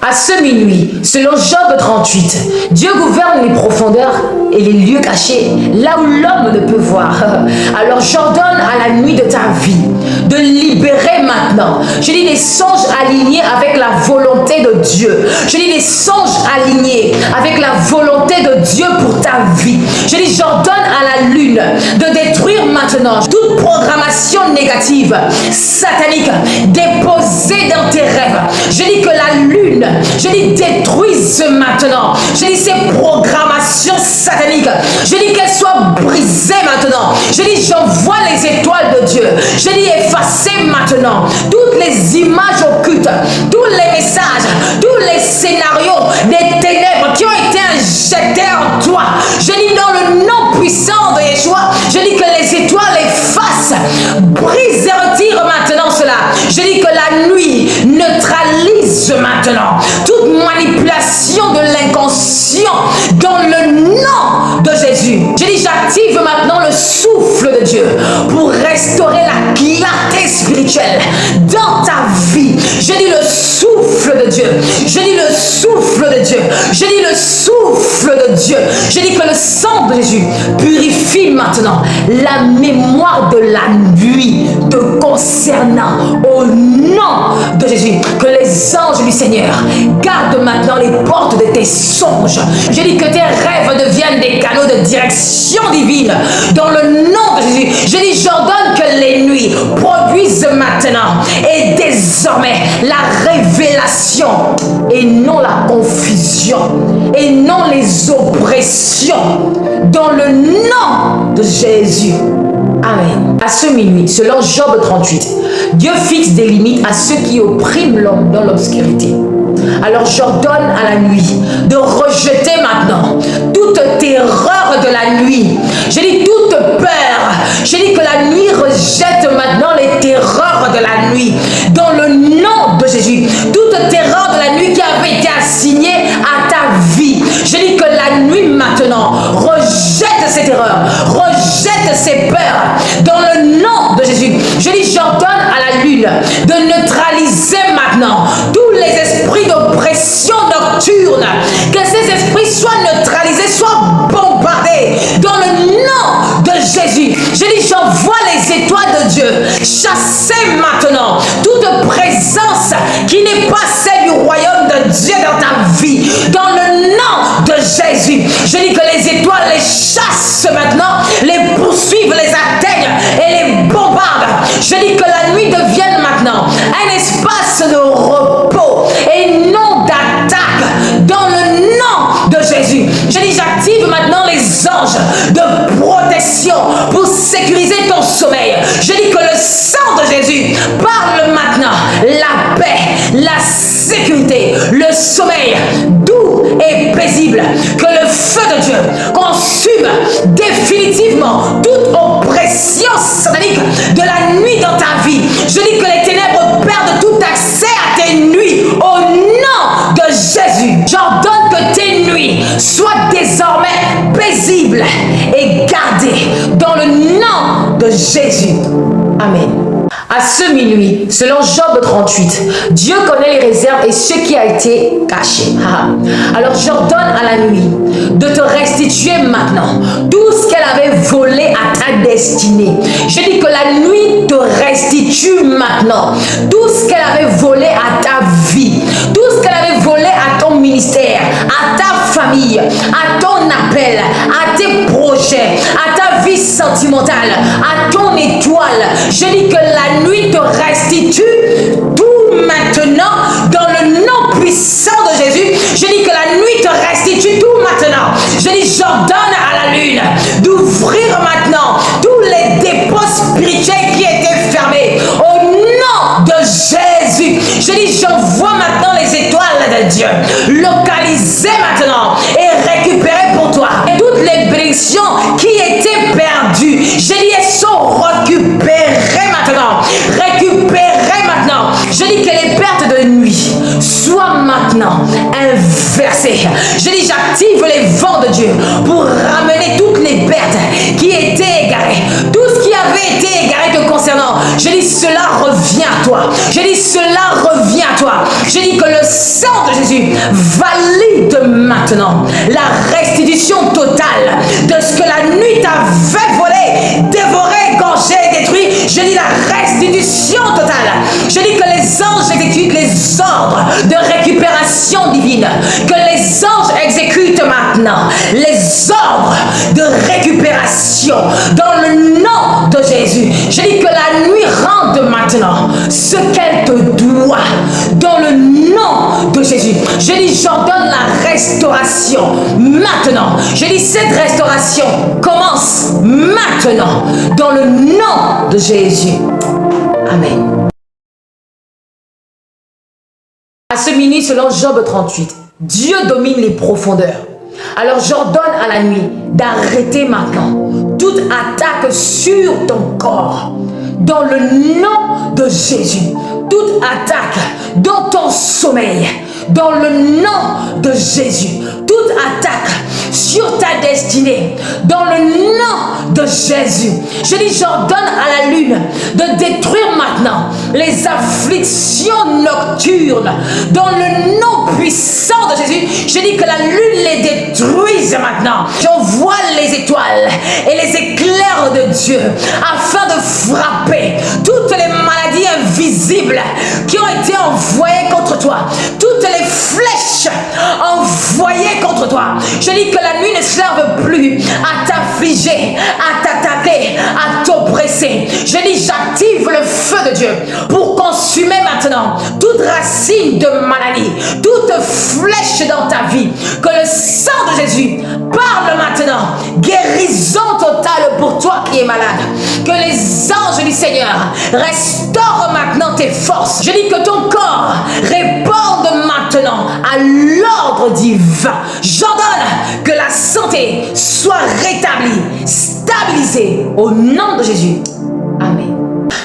À ce minuit, selon Job 38, Dieu gouverne les profondeurs et les lieux cachés, là où l'homme ne peut voir. Alors j'ordonne à la nuit de ta vie de libérer maintenant. Je dis des songes alignés avec la volonté de Dieu. Je dis des songes alignés avec la volonté de Dieu pour ta vie. Je dis j'ordonne à la lune de détruire maintenant toute programmation négative, satanique, déposée dans tes rêves. Je dis que la lune, je dis détruise maintenant. Je dis ces programmations sataniques. Je dis qu'elles soient brisées maintenant. Je dis j'envoie les étoiles de Dieu. Je dis effacer maintenant toutes les images occultes, tous les messages, tous les scénarios des ténèbres qui ont été injectés en toi. Je dis dans le nom puissant de Yeshua, je dis que les étoiles effacent, brisent et retirent maintenant cela. Je dis que la nuit neutralise maintenant toute manipulation de l'inconscient dans le nom de Jésus. Je dis j'active maintenant le souffle de Dieu pour restaurer la clarté spirituelle dans ta vie. Je dis le souffle de Dieu. Je dis le souffle de Dieu. Je dis le souffle de Dieu. Je dis que le sang de Jésus purifie maintenant la mémoire de la nuit te concernant au nom de Jésus. Que les anges du Seigneur gardent maintenant les portes de tes songes. Je dis que tes rêves deviennent des canaux de direction divine dans le nom de Jésus. Je dis j'ordonne que les nuits produisent maintenant et désormais la révélation et non la confusion et non les oppressions dans le nom de Jésus. Amen. À ce minuit, selon Job 38, Dieu fixe des limites à ceux qui oppriment l'homme dans l'obscurité. Alors j'ordonne à la nuit de rejeter maintenant toute terreur de la nuit. Je dis toute peur. Je dis que la nuit rejette maintenant les terreurs de la nuit. Dans le nom de Jésus. Toute terreur de la nuit qui avait été assignée à ta vie. Je dis que la nuit maintenant rejette ces terreurs. Rejette ces peurs. Dans le nom de Jésus. Je dis j'ordonne à la lune de neutraliser maintenant tous les esprits d'oppression nocturne, que ces esprits soient neutralisés, soient bombardés dans le nom de Jésus. Je dis j'envoie les étoiles de Dieu chasser maintenant toute présence qui n'est pas celle du royaume de Dieu dans ta vie, dans le nom de Jésus. Je dis que les étoiles les chassent maintenant, les poursuivent, les atteignent et les bombardent. Je dis que la nuit devienne maintenant un espace de repos et non d'attaque dans le nom de Jésus. Je dis j'active maintenant les anges de protection pour sécuriser ton sommeil. Je dis que le sang de Jésus parle maintenant la paix, la sécurité, le sommeil doux et paisible. Que le feu de Dieu consume définitivement toute oppression satanique de la nuit dans ta vie. Je dis que les ténèbres perdent tout accès à tes nuits au nom de Jésus. J'ordonne que tes nuits soient désormais paisibles et gardées dans le nom de Jésus. Amen. À ce minuit, selon Job 38, Dieu connaît les réserves et ce qui a été caché. Alors j'ordonne à la nuit de te restituer maintenant tout ce qu'elle avait volé à ta destinée. Je dis que la nuit te restitue maintenant tout ce qu'elle avait volé à ta vie, tout ce qu'elle avait volé à ton ministère, à ta famille, à ton appel, à tes projets, à ta vie sentimentale, à ton étoile. Je dis que la nuit te restitue tout maintenant dans le nom puissant de Jésus. Je dis que la nuit te restitue tout maintenant. Je dis j'ordonne à la lune d'ouvrir maintenant tous les dépôts spirituels qui étaient fermés au nom de Jésus. Je dis j'envoie maintenant les étoiles de Dieu localisées maintenant et récupérées pour toi. Et toutes les bénédictions qui étaient perdues, je dis elles sont récupérées maintenant. Récupérées maintenant. Je dis que les pertes de nuit soient maintenant inversées. Je dis j'active les vents de Dieu pour ramener toutes les pertes qui étaient égarées. Tout ce qui avait été égaré te concerne maintenant. Je dis cela revient à toi. Je dis cela revient à toi. Je dis que le sang de Jésus valide maintenant la restitution totale de ce que la nuit t'avait volé, dévoré, gorgé, détruit. Je dis la restitution totale. Je dis que les anges exécutent les ordres de récupération divine. Que les anges exécutent maintenant les ordres de récupération dans le nom de Jésus. Je dis que la nuit rende maintenant ce qu'elle te doit dans le nom de Jésus. Je dis j'ordonne la restauration maintenant. Je dis cette restauration commence maintenant dans le nom de Jésus. Amen. À ce minuit, selon Job 38, Dieu domine les profondeurs. Alors j'ordonne à la nuit d'arrêter maintenant toute attaque sur ton corps. Dans le nom de Jésus, toute attaque dans ton sommeil, dans le nom de Jésus, toute attaque sur ta destinée, dans le nom de Jésus. Je dis, j'ordonne à la lune de détruire maintenant les afflictions nocturnes, dans le nom puissant de Jésus. Je dis que la lune les détruise maintenant. J'envoie les étoiles et les éclairs de Dieu afin de frapper toutes les maladies invisibles qui ont été envoyées contre toi, toutes les flèches envoyées contre toi. Je dis que la nuit ne serve plus à t'affliger, à t'attaquer, à t'oppresser. Je dis, j'active le feu de Dieu pour consumer maintenant toute racine de maladie, toute flèche dans ta vie. Que le sang de Jésus parle maintenant, guérison totale pour toi qui es malade. Que les anges du Seigneur restaurent maintenant tes forces. Je dis que ton corps réponde maintenant à l'ordre divin. J'ordonne que la santé soit rétablie, stabilisée au nom de Jésus. Amen.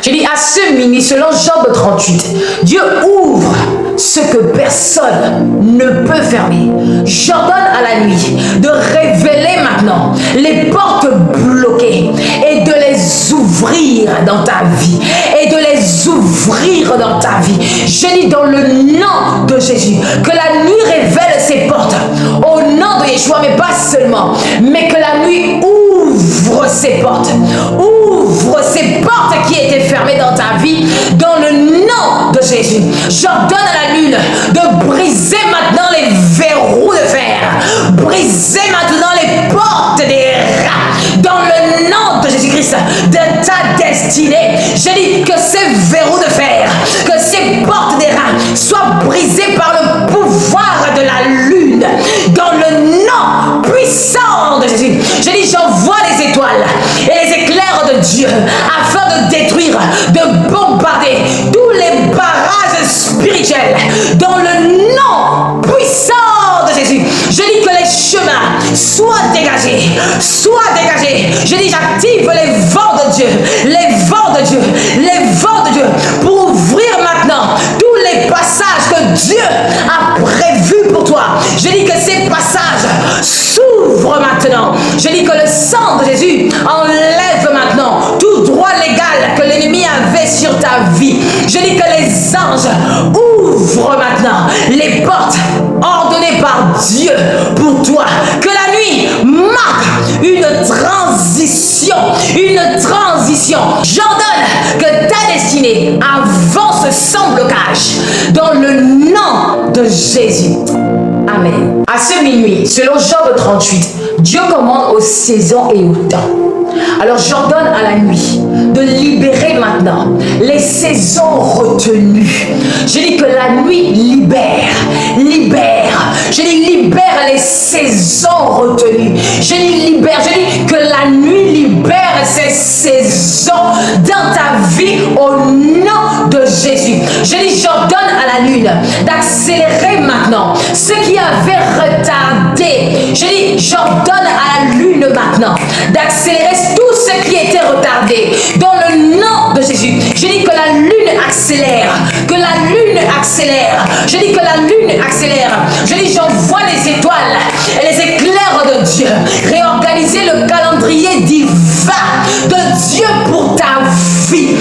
Je dis à ce minuit, selon Job 38, Dieu ouvre ce que personne ne peut fermer. J'ordonne à la nuit de révéler maintenant les portes bloquées et de les ouvrir dans ta vie. Et de les ouvrir dans ta vie. Je dis dans le nom de Jésus que la nuit révèle ses portes au nom de Yeshua, mais pas seulement, mais que la nuit ouvre ses portes. Ouvre ces portes qui étaient fermées dans ta vie dans le nom de Jésus. J'ordonne à la lune de briser maintenant les verrous de fer, briser maintenant les portes des rats dans le nom de Jésus-Christ de ta destinée. Je dis que ces verrous de fer, que ces portes des rats soient brisées par le pouvoir de la lune dans le nom puissant de Jésus. Je dis, j'envoie les étoiles et les éclairs de Dieu afin de détruire, de bombarder tous les barrages spirituels dans le nom puissant de Jésus. Je dis que les chemins soient dégagés, soient dégagés. Je dis, j'active les vents de Dieu, les vents de Dieu, les vents de Dieu pour ouvrir maintenant tous les passages que Dieu a prévus pour toi. Je dis que ces passages s'ouvrent maintenant. Je dis que le sang de Jésus enlève maintenant tout droit légal que l'ennemi avait sur ta vie. Je dis que les anges ouvrent maintenant les portes ordonnées par Dieu pour toi. Que la nuit marque une transition, une transition. J'ordonne que ta destinée avance sans blocage dans le nom de Jésus. Amen. À ce minuit, selon Job 38, Dieu commande aux saisons et aux temps. Alors j'ordonne à la nuit de libérer maintenant les saisons retenues. Je dis que la nuit libère. Je dis libère les saisons retenues. Je dis libère. Je dis que la nuit libère ces saisons dans ta vie au nom de Jésus. Je dis j'ordonne à la lune d'accélérer maintenant ce qui avait retardé. Je dis j'ordonne à la lune maintenant d'accélérer tout ce qui était retardé dans le nom de Jésus. Je dis que la lune accélère, que la lune accélère. Je dis que la lune accélère. Je dis j'envoie les étoiles et les éclairs de Dieu. Réorganiser le calendrier divin de Dieu pour ta vie.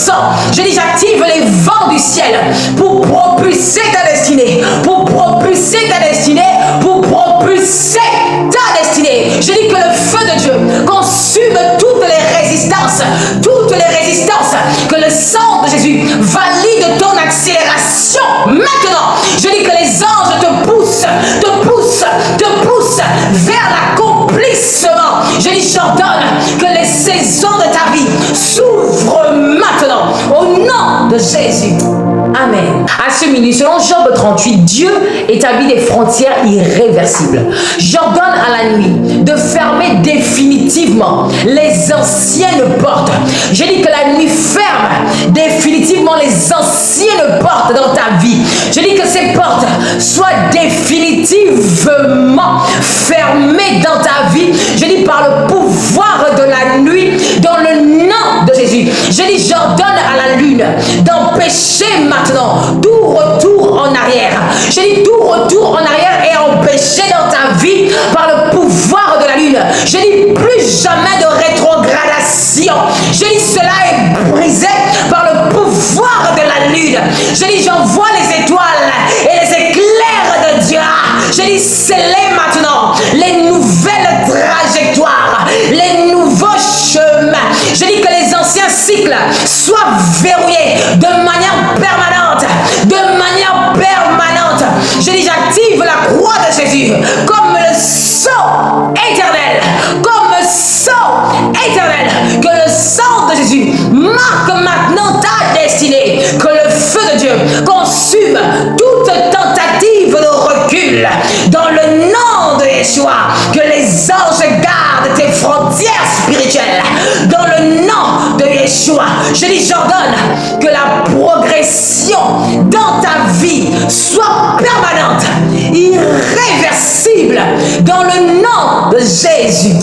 sang. Je dis, j'active les vents du ciel pour propulser ta destinée, pour propulser ta destinée, pour propulser ta destinée. Je dis que le feu de Dieu consume toutes les résistances, que le sang de Jésus valide ton accélération. Maintenant, je dis que les anges te poussent vers l'accomplissement. Je dis, j'ordonne que les saisons de ta vie s'ouvrent maintenant au nom de Jésus. Amen. À ce minute, selon Job 38, Dieu établit des frontières irréversibles. J'ordonne à la nuit de fermer définitivement les anciennes portes. Je dis que la nuit ferme définitivement les anciennes portes dans ta vie. Je dis que ces portes soient définitivement fermées dans ta vie. Je dis par le pouvoir de la nuit, dans le nom de Jésus. Je dis, j'ordonne à la lune d'empêcher maintenant tout retour en arrière. Je dis, tout retour en arrière est empêché dans ta vie par le pouvoir de la lune. Je dis, plus jamais de rétrogradation. Je dis, cela est brisé par le pouvoir de la lune. Je dis, j'envoie les étoiles et les éclairs de Dieu. Je dis, scellez maintenant les nouvelles trajectoires, les nouveaux chemins. Je dis que les anciens cycles soient verrouillés de manière permanente. Je dis, j'active la croix de Jésus comme le sceau éternel. Que le sang de Jésus marque maintenant ta destinée. Que le feu de Dieu consume toute tentative de recul. Dans le nom de Yeshua, que les anges gardent tes frontières spirituelles. Dans le nom de Yeshua, je dis, j'ordonne que la progression dans ta vie soit permanente, irréversible, dans le nom de Jésus.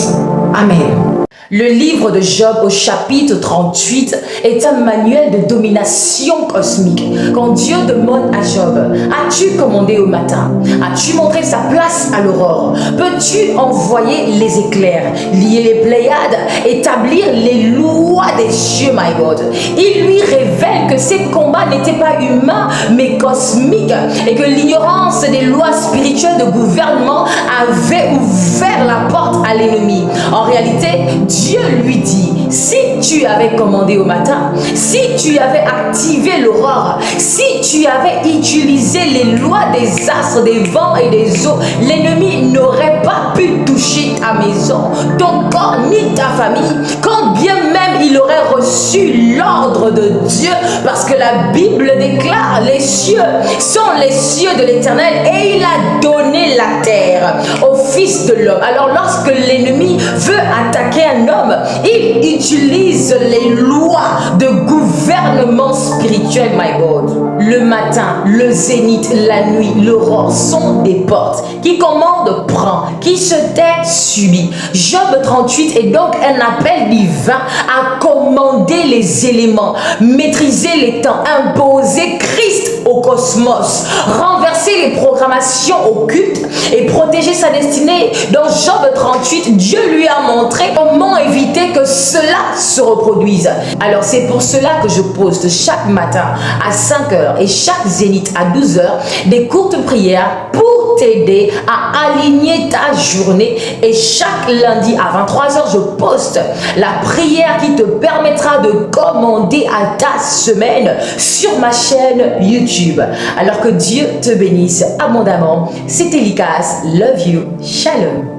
Amen. Le livre de Job au chapitre 38 est un manuel de domination cosmique. Quand Dieu demande à Job, as-tu commandé au matin? As-tu montré sa place à l'aurore? Peux-tu envoyer les éclairs, lier les Pléiades, établir les lois des cieux, my God? Il lui révèle que ces combats n'étaient pas humains, mais cosmiques, et que l'ignorance des lois spirituelles de gouvernement avait ouvert la porte à l'ennemi. En réalité, Dieu lui dit, si tu avais commandé au matin, si tu avais activé l'aurore, si tu avais utilisé les lois des astres, des vents et des eaux, l'ennemi n'aurait pas pu toucher ta maison, ton corps ni ta famille, quand bien même il aurait reçu l'ordre de Dieu, parce que la Bible déclare, les cieux sont les cieux de l'Éternel et il a donné la terre au Fils de l'homme. Alors lorsque l'ennemi veut attaquer un homme, il utilise les lois de gouvernement spirituel, my God. Le matin, le zénith, la nuit, l'aurore sont des portes. Qui commande prend, qui se tait subit. Job 38 est donc un appel divin à commander les éléments, maîtriser les temps, imposer Christ au cosmos, renverser les programmations occultes et protéger sa destinée. Dans Job 38, Dieu lui a montré comment éviter que cela se reproduise. Alors c'est pour cela que je poste chaque matin à 5h et chaque zénith à 12h des courtes prières pour t'aider à aligner ta journée, et chaque lundi à 23h je poste la prière qui te permettra de commander à ta semaine sur ma chaîne YouTube. Alors que Dieu te bénisse abondamment. C'était Likas, love you, shalom.